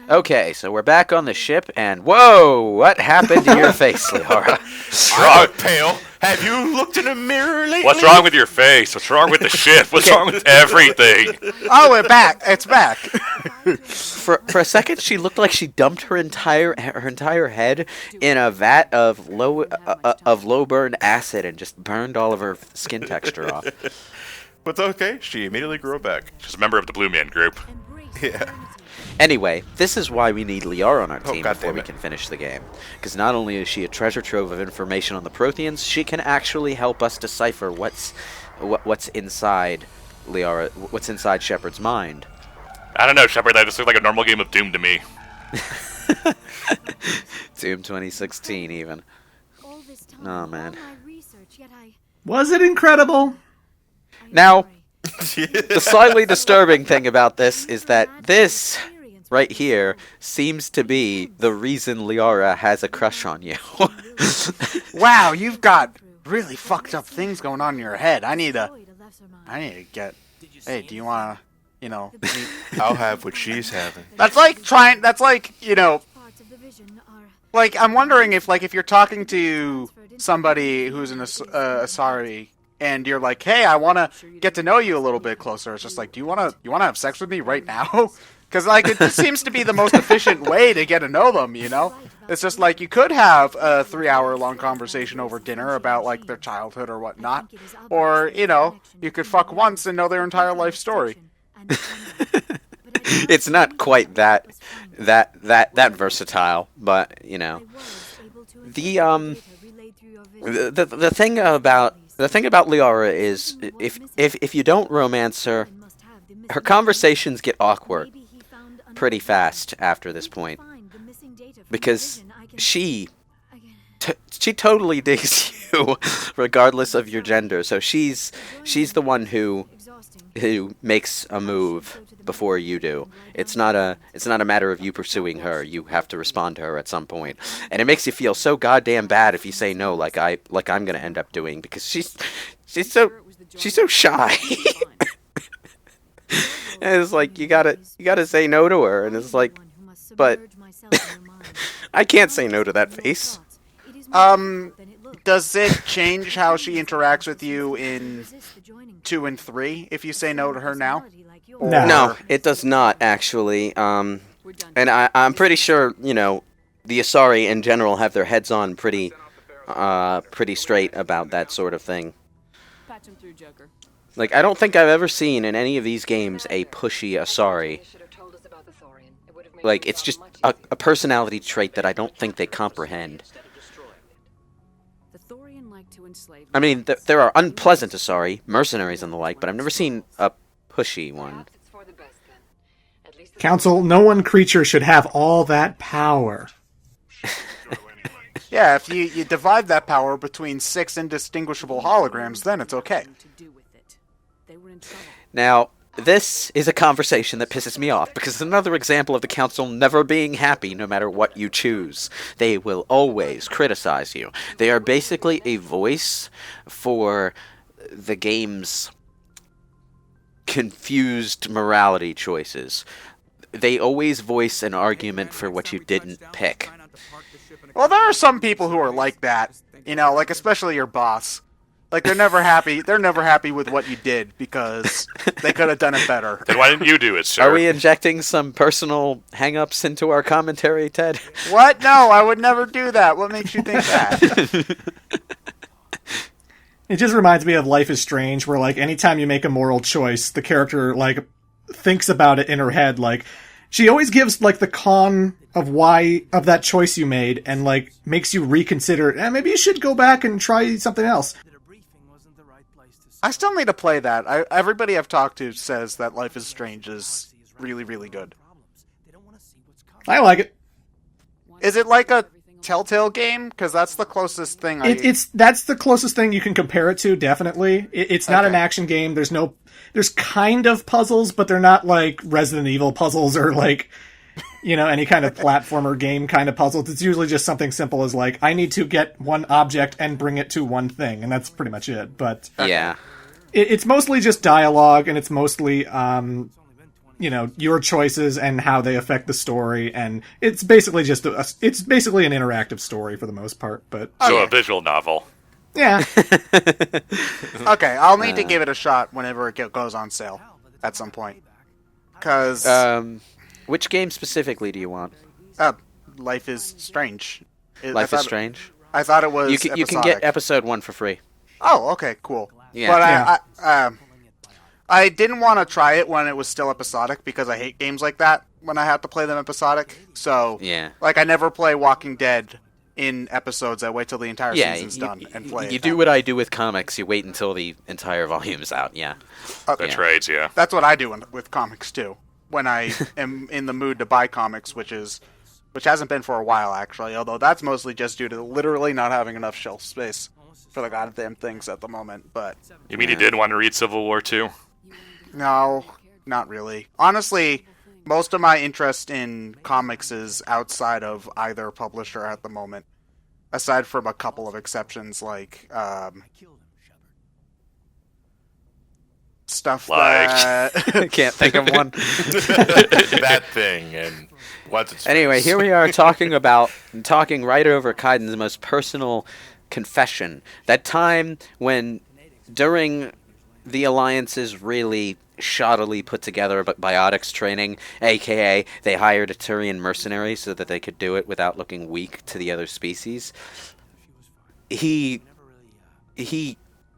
Okay, so we're back on the ship, and whoa, what happened to your face, Leora? I'm pale. Have you looked in a mirror lately? What's wrong with your face? What's wrong with the ship? What's wrong with everything? Oh, we're back. It's back. For a second, she looked like she dumped her entire head in a vat of low burn acid and just burned all of her skin texture off. But it's okay. She immediately grew back. She's a member of the Blue Man Group. Yeah. Anyway, this is why we need Liara on our team God before damn we it. can finish the game. Because not only is she a treasure trove of information on the Protheans, she can actually help us decipher what's inside Liara, what's inside Shepard's mind. I don't know, Shepard. That just looked like a normal game of Doom to me. Doom 2016, even. Oh man. Was it incredible? Now, the slightly disturbing thing about this is that this right here seems to be the reason Liara has a crush on you. Wow, you've got really fucked up things going on in your head. I need to get. Hey, do you want to, I'll have what she's having. That's like, like, I'm wondering if you're talking to somebody who's an Asari, and you're like, hey, I want to get to know you a little bit closer. It's just like, do you want to have sex with me right now? Because, like, it just seems to be the most efficient way to get to know them, It's just like, you could have a 3-hour-long conversation over dinner about, like, their childhood or whatnot. Or, you could fuck once and know their entire life story. It's not quite that versatile, but, The thing about Liara is, if you don't romance her, her conversations get awkward pretty fast after this point, because she totally digs you regardless of your gender. So she's the one who makes a move before you do. It's not a matter of you pursuing her. You have to respond to her at some point, and it makes you feel so goddamn bad if you say no, like I'm gonna end up doing, because she's so shy. And it's like you gotta say no to her, and it's like, but I can't say no to that face. Does it change how she interacts with you in 2 and 3 if you say no to her now? No, it does not, actually. And I'm pretty sure, the Asari in general have their heads on pretty straight about that sort of thing. Like, I don't think I've ever seen in any of these games a pushy Asari. Like, it's just a personality trait that I don't think they comprehend. I mean, there are unpleasant Asari, mercenaries and the like, but I've never seen a pushy one. Council, no one creature should have all that power. Yeah, if you divide that power between 6 indistinguishable holograms, then it's okay. Now, this is a conversation that pisses me off, because it's another example of the Council never being happy no matter what you choose. They will always criticize you. They are basically a voice for the game's confused morality choices. They always voice an argument for what you didn't pick. Well, there are some people who are like that, like especially your boss. Like, they're never happy. They're never happy with what you did because they could have done it better. Then why didn't you do it, sir? Are we injecting some personal hang-ups into our commentary, Ted? What? No, I would never do that. What makes you think that? It just reminds me of Life is Strange, where, like, anytime you make a moral choice, the character, like, thinks about it in her head. Like, she always gives, like, the con of why, of that choice you made, and, like, makes you reconsider, maybe you should go back and try something else. I still need to play that. Everybody I've talked to says that Life is Strange is really, really good. I like it. Is it like a Telltale game? Because that's the closest thing that's the closest thing you can compare it to, definitely. It's not an action game. There's kind of puzzles, but they're not like Resident Evil puzzles or like, any kind of platformer game kind of puzzles. It's usually just something simple as like, I need to get one object and bring it to one thing, and that's pretty much it. But yeah. It's mostly just dialogue, and it's mostly, your choices and how they affect the story, and it's basically just it's basically an interactive story for the most part. But So a visual novel. yeah, Okay, I'll need to give it a shot whenever it goes on sale at some point. Because Which game specifically do you want? Life is Strange. Life is Strange? I thought it was You can episodic. get episode 1 for free. Oh, okay, cool. Yeah. But I didn't want to try it when it was still episodic because I hate games like that when I have to play them episodic. So, Yeah. like, I never play Walking Dead in episodes. I wait till the entire season's done and play it. You do what I do with comics. You wait until the entire volume is out, yeah. Okay. That's right, yeah. That's what I do with comics, too. When I am in the mood to buy comics, which hasn't been for a while, actually. Although that's mostly just due to literally not having enough shelf space for the goddamn things at the moment. But You mean you did want to read Civil War 2? no, not really. Honestly, most of my interest in comics is outside of either publisher at the moment. Aside from a couple of exceptions, like stuff Like- that... Can't think of one. That thing and what's its Anyway, face? here we are talking right over Kaiden's most personal confession. That time when, during the Alliance's really shoddily put together biotics training, aka they hired a Turian mercenary so that they could do it without looking weak to the other species, he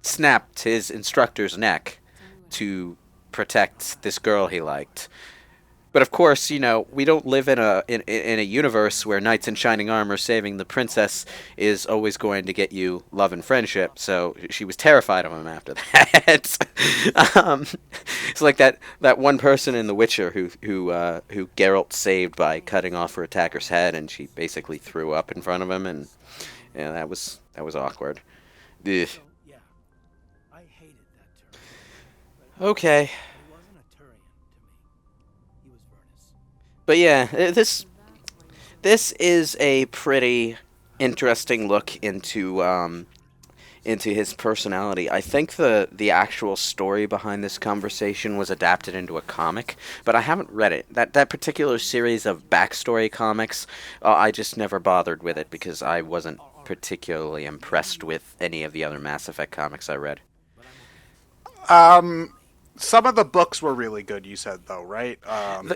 snapped his instructor's neck to protect this girl he liked. But of course, we don't live in a universe where knights in shining armor saving the princess is always going to get you love and friendship. So she was terrified of him after that. It's like that one person in The Witcher who Geralt saved by cutting off her attacker's head, and she basically threw up in front of him, and that was awkward. Ugh. Okay. But yeah, this is a pretty interesting look into his personality. I think the actual story behind this conversation was adapted into a comic, but I haven't read it. That particular series of backstory comics, I just never bothered with it because I wasn't particularly impressed with any of the other Mass Effect comics I read. Some of the books were really good, you said, though, right? The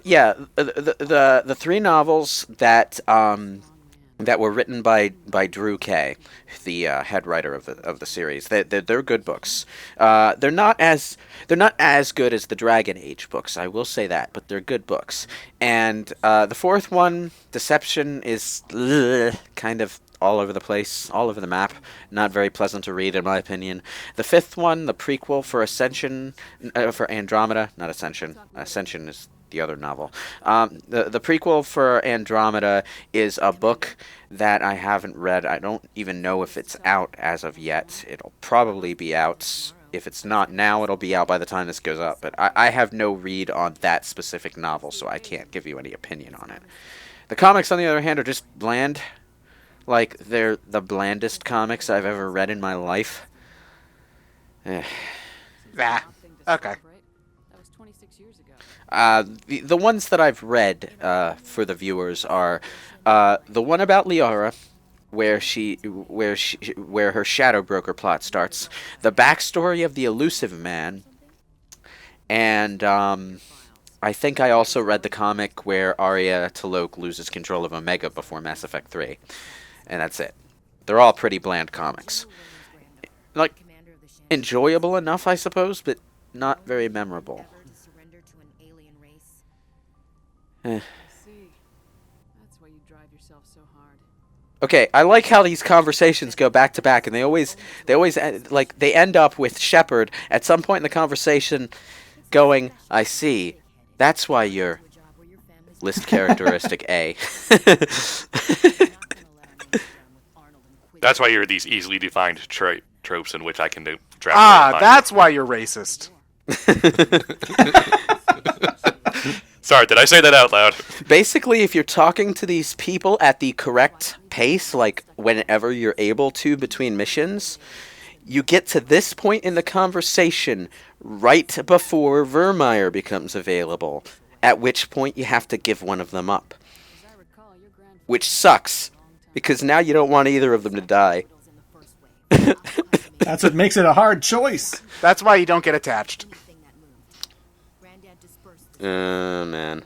three novels that were written by Drew Kay, the head writer of the series. They're good books. They're not as good as the Dragon Age books, I will say that, but they're good books. And the fourth one, Deception, is kind of all over the place, all over the map. Not very pleasant to read, in my opinion. The fifth one, the prequel for for Andromeda, not Ascension. Ascension is the other novel. The prequel for Andromeda is a book that I haven't read. I don't even know if it's out as of yet. It'll probably be out. If it's not now, it'll be out by the time this goes up. But I have no read on that specific novel, so I can't give you any opinion on it. The comics, on the other hand, are just bland. Like, they're the blandest comics I've ever read in my life. Okay. The ones that I've read for the viewers are the one about Liara, where her Shadow Broker plot starts, the backstory of the Elusive Man, and I think I also read the comic where Arya T'Loak loses control of Omega before Mass Effect 3, and that's it. They're all pretty bland comics. Like, enjoyable enough, I suppose, but not very memorable. Okay, I like how these conversations go back to back, and they always they end up with Shepard at some point in the conversation going, "I see. That's why you're list characteristic A." That's why you're these easily defined tropes in which I can draft. That's why you're racist. Sorry, did I say that out loud? Basically, if you're talking to these people at the correct pace, like whenever you're able to between missions, you get to this point in the conversation right before Vermeer becomes available, at which point you have to give one of them up. Which sucks, because now you don't want either of them to die. That's what makes it a hard choice. That's why you don't get attached. Man.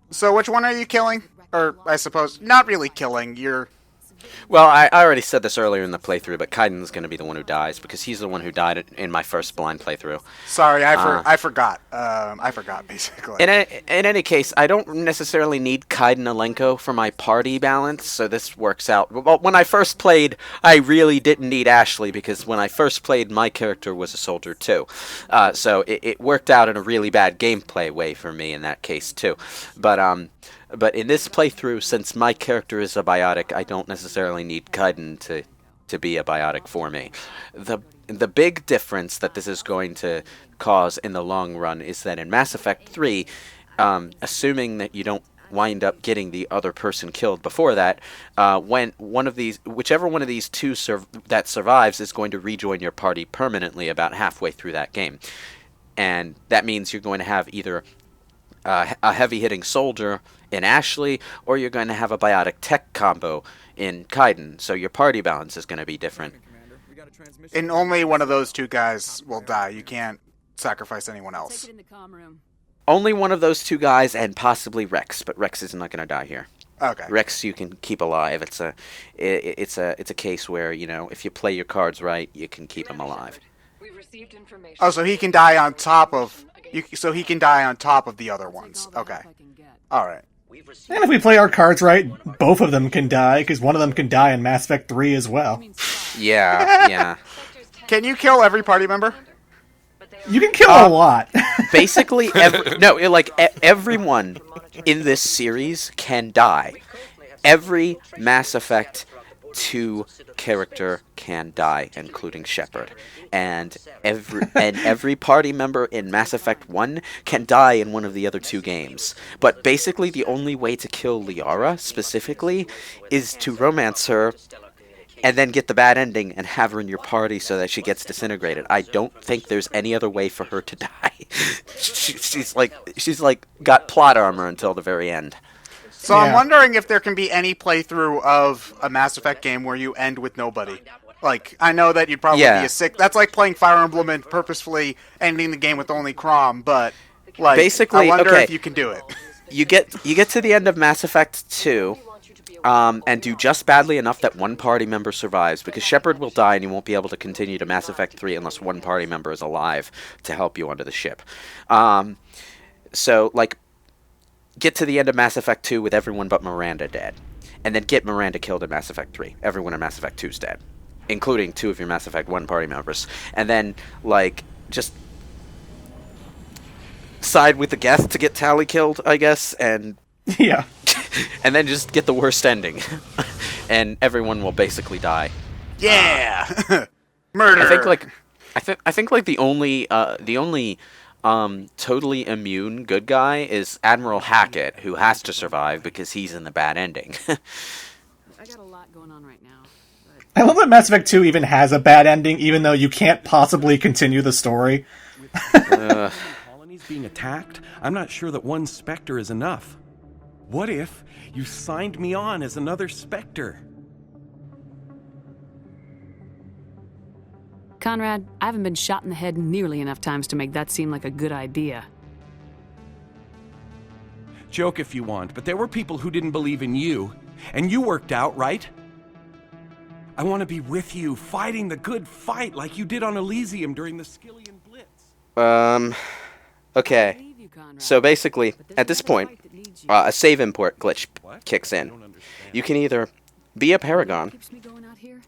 So which one are you killing? Or, I suppose, not really killing, you're... Well, I already said this earlier in the playthrough, but Kaiden's going to be the one who dies, because he's the one who died in my first blind playthrough. Sorry, I forgot. I forgot, basically. In any case, I don't necessarily need Kaiden Alenko for my party balance, so this works out. Well, when I first played, I really didn't need Ashley, because when I first played, my character was a soldier too. So it worked out in a really bad gameplay way for me in that case too. But in this playthrough, since my character is a biotic, I don't necessarily need Kaiden to be a biotic for me. The big difference that this is going to cause in the long run is that in Mass Effect 3, assuming that you don't wind up getting the other person killed before that, whichever one of these two that survives is going to rejoin your party permanently about halfway through that game. And that means you're going to have either a heavy-hitting soldier in Ashley, or you're going to have a biotic tech combo in Kaiden, so your party balance is going to be different. And only one of those two guys will die. You can't sacrifice anyone else. Only one of those two guys, and possibly Rex, but Rex is not going to die here. Okay. Rex you can keep alive. It's a case where, you know, if you play your cards right, you can keep him alive. Oh, so he can die on top of... So he can die on top of the other ones. Okay. Alright. And if we play our cards right, both of them can die, because one of them can die in Mass Effect 3 as well. Yeah. Can you kill every party member? You can kill a lot. Basically, everyone in this series can die. Every Mass Effect 2 character can die, including Shepard. And every party member in Mass Effect 1 can die in one of the other two games. But basically the only way to kill Liara, specifically, is to romance her and then get the bad ending and have her in your party so that she gets disintegrated. I don't think there's any other way for her to die. she's got plot armor until the very end. So I'm wondering if there can be any playthrough of a Mass Effect game where you end with nobody. Like, I know that you'd probably be a sick... That's like playing Fire Emblem and purposefully ending the game with only Crom, but... Like, basically, I wonder if you can do it. You get to the end of Mass Effect 2, and do just badly enough that one party member survives, because Shepard will die and you won't be able to continue to Mass Effect 3 unless one party member is alive to help you onto the ship. So, like, get to the end of Mass Effect 2 with everyone but Miranda dead. And then get Miranda killed in Mass Effect 3. Everyone in Mass Effect 2 is dead. Including two of your Mass Effect 1 party members. And then, like, just side with the Geth to get Tally killed, I guess, and... Yeah. And then just get the worst ending. And everyone will basically die. Yeah! Murder! I think the only totally immune good guy is Admiral Hackett, who has to survive because he's in the bad ending. I got a lot going on right now. I love that Mass Effect 2 even has a bad ending, even though you can't possibly continue the story. Colonies being attacked? I'm not sure that one Spectre is enough. What if you signed me on as another Spectre? Conrad, I haven't been shot in the head nearly enough times to make that seem like a good idea. Joke if you want, but there were people who didn't believe in you, and you worked out, right? I want to be with you, fighting the good fight like you did on Elysium during the Skillian Blitz. Okay. So basically, at this point, a save import glitch kicks in. You can either be a Paragon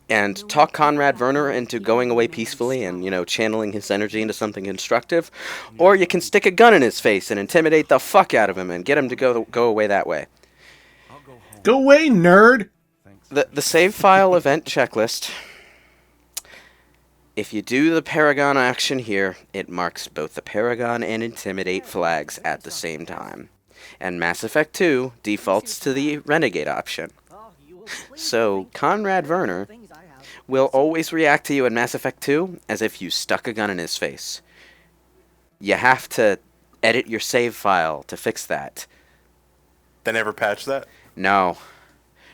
and talk Conrad Verner into going away peacefully and, you know, channeling his energy into something constructive, or you can stick a gun in his face and intimidate the fuck out of him and get him to go away that way. Go away, nerd! The save file event checklist. If you do the Paragon action here, it marks both the Paragon and Intimidate flags at the same time. And Mass Effect 2 defaults to the Renegade option. So, Conrad Verner will always react to you in Mass Effect 2 as if you stuck a gun in his face. You have to edit your save file to fix that. They never patched that? No.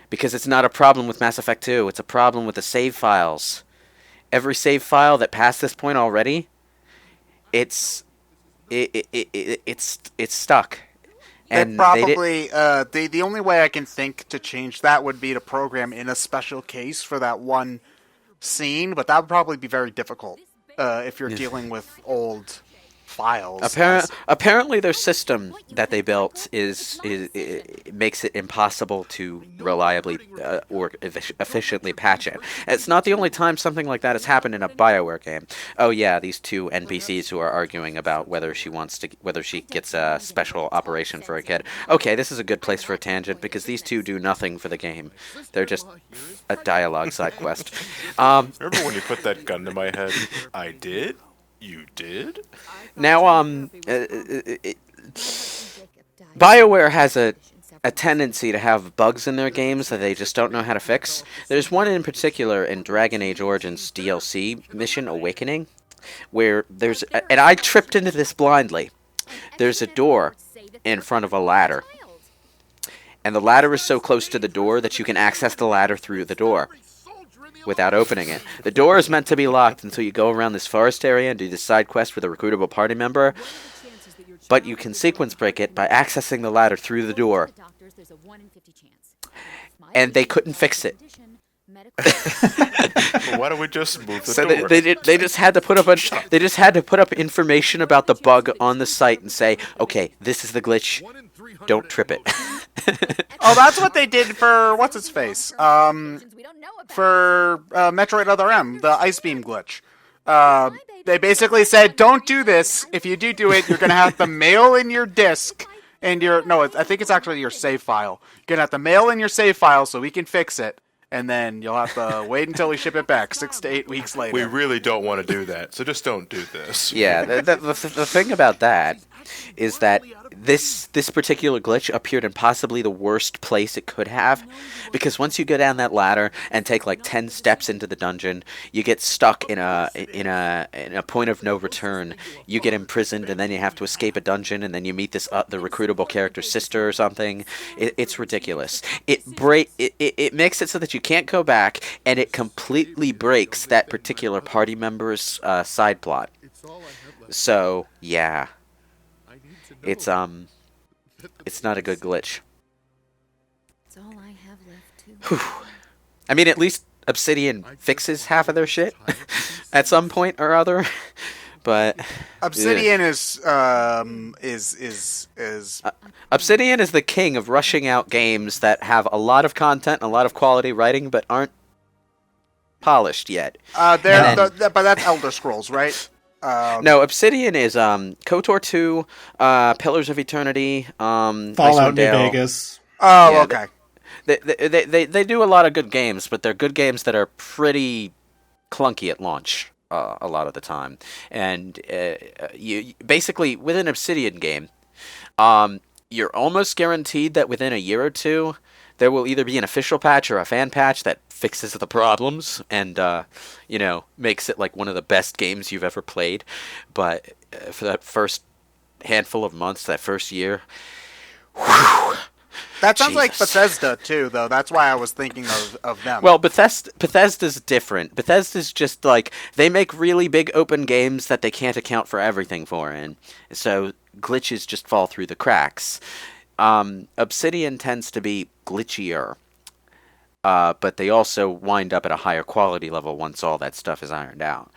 Because it's not a problem with Mass Effect 2. It's a problem with the save files. Every save file that passed this point already, it's stuck. And they probably the only way I can think to change that would be to program in a special case for that one scene, but that would probably be very difficult if you're dealing with old files. Apparently, their system that they built it makes it impossible to reliably or efficiently patch it. It's not the only time something like that has happened in a BioWare game. Oh yeah, these two NPCs who are arguing about whether she gets a special operation for a kid. Okay, this is a good place for a tangent because these two do nothing for the game. They're just a dialogue side quest. Remember when you put that gun to my head? I did? You did? Now, BioWare has a tendency to have bugs in their games that they just don't know how to fix. There's one in particular in Dragon Age Origins DLC mission Awakening, where and I tripped into this blindly. There's a door in front of a ladder, and the ladder is so close to the door that you can access the ladder through the door without opening it. The door is meant to be locked until you go around this forest area and do this side quest with a recruitable party member, but you can sequence break it by accessing the ladder through the door. And they couldn't fix it. Well, why don't we just move the door? They just had to put up information about the bug on the site and say, okay, this is the glitch. Don't trip it. Oh, that's what they did for what's its face. For Metroid Other M, the Ice Beam glitch. They basically said, don't do this. If you do it, you're gonna have to mail in your disk and I think it's actually your save file. You're gonna have to mail in your save file so we can fix it. And then you'll have to wait until we ship it back 6 to 8 weeks later. We really don't want to do that, so just don't do this. Yeah, the thing about that is that this particular glitch appeared in possibly the worst place it could have, because once you go down that ladder and take like 10 steps into the dungeon, you get stuck in a point of no return. You get imprisoned, and then you have to escape a dungeon, and then you meet this the recruitable character's sister or something. It's ridiculous. It makes it so that you can't go back, and it completely breaks that particular party member's side plot. So yeah. It's not a good glitch. That's all I have left to. I mean, at least Obsidian fixes half of their shit at some point or other. But Obsidian is Obsidian is the king of rushing out games that have a lot of content, and a lot of quality writing, but aren't polished yet. But that's Elder Scrolls, right? No, Obsidian is KOTOR 2, Pillars of Eternity, Fallout New Vegas. Oh, yeah, okay. They do a lot of good games, but they're good games that are pretty clunky at launch a lot of the time. And you basically with an Obsidian game, you're almost guaranteed that within a year or two there will either be an official patch or a fan patch that fixes the problems and makes it like one of the best games you've ever played. But for that first handful of months, that first year, whew, that sounds like Jesus. Bethesda too, though. That's why I was thinking of them. Well, Bethesda's different. Bethesda's just like they make really big open games that they can't account for everything for, and so glitches just fall through the cracks. Obsidian tends to be glitchier. But they also wind up at a higher quality level once all that stuff is ironed out.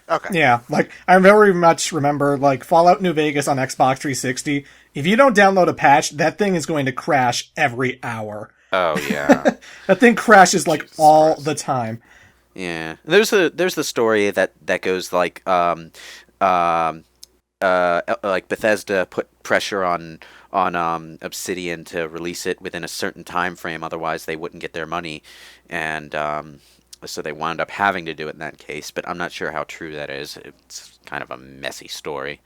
Okay. Yeah, like, I very much remember, like, Fallout New Vegas on Xbox 360. If you don't download a patch, that thing is going to crash every hour. Oh, yeah. That thing crashes, like, all the time. Yeah. There's the story that goes, like Bethesda put pressure on Obsidian to release it within a certain time frame, otherwise they wouldn't get their money, and so they wound up having to do it in that case, but I'm not sure how true that is. It's kind of a messy story.